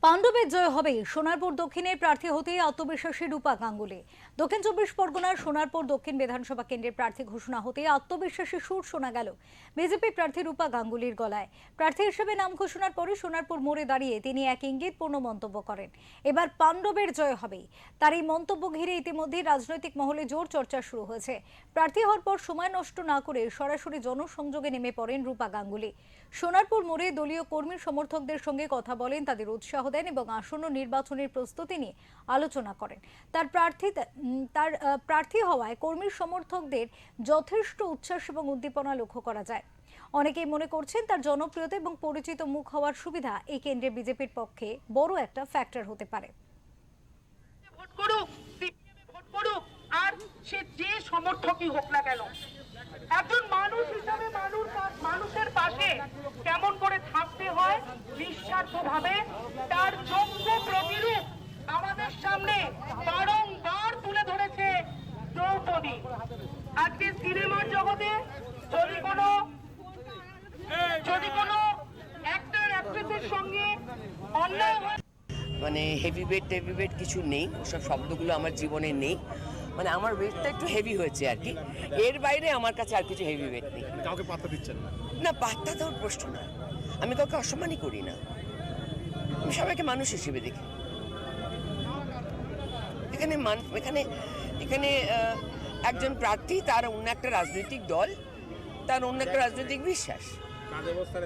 পাণ্ডবের জয় হবে। সোনারপুর দক্ষিণের প্রার্থী হতেই আত্মবিশ্বাসী রূপা গাঙ্গুলি। দক্ষিণ 24 পরগনার সোনারপুর দক্ষিণ বিধানসভা কেন্দ্রের প্রার্থী ঘোষণা হতেই আত্মবিশ্বাসী সুর শোনা গেল বিজেপি প্রার্থী রূপা গাঙ্গুলির গলায়। প্রার্থী হিসেবে নাম ঘোষণার পরে সোনারপুর মোড়ে দাঁড়িয়ে তিনি এক ইঙ্গিতপূর্ণ মন্তব্য করেন, এবার পাণ্ডবের জয় হবে। তার এই মন্তব্য ঘিরে ইতিমধ্যেই রাজনৈতিক মহলে জোর চর্চা শুরু হয়েছে। প্রার্থী হওয়ার পর সময় নষ্ট না করে সরাসরি জনসংযোগে নেমে পড়েন রূপা গাঙ্গুলি। সোনারপুর মোড়ে দলীয় কর্মী সমর্থকদের সঙ্গে কথা বলেন, তাদের উৎসাহ দেন এবং আসন্ন নির্বাচনের প্রস্তুতি নিয়ে আলোচনা করেন। তার প্রার্থী হওয়ায় কর্মী সমর্থকদের যথেষ্ট উচ্ছ্বাস এবং উদ্দীপনা লক্ষ্য করা যায়। অনেকেই মনে করছেন তার জনপ্রিয়তা এবং পরিচিত মুখ হওয়ার সুবিধা এই কেন্দ্রে বিজেপির পক্ষে বড় একটা ফ্যাক্টর হতে পারে। আর সে যে সমর্থকই হোক না কেন, একজন মানুষ হিসাবে মানুষের পাশে কেমন করে থাকতে হয় নিঃস্বার্থভাবে তার যোগ্য প্রতিরূপ আমাদের সামনে বারংবার তুলে ধরেছে দ্রৌপদী। আজকে সিনেমার জগতে যদি কোনো অ্যাক্টর অ্যাক্ট্রেসের সঙ্গে অন্যায় মানে হেভি ওয়েট কিছু নেই, ওসব শব্দগুলো আমার জীবনে নেই। মানে আমার ওয়েটটা একটু হেভি হয়েছে আর কি, এর বাইরে আমার কাছে আর কিছু হেভি ওয়েট নেই। কাউকে পাত্তা দিচ্ছেন না? না, পাত্তা দেওয়ার প্রশ্ন না, আমি কাউকে অসম্মানই করি না, আমি সবাইকে মানুষ হিসেবে দেখি। এখানে একজন প্রার্থী, তার অন্য একটা রাজনৈতিক দল, তার অন্য একটা রাজনৈতিক বিশ্বাস,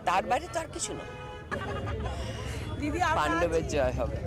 তার বাইরে তো আর কিছু না। পাণ্ডবের জয় হবে।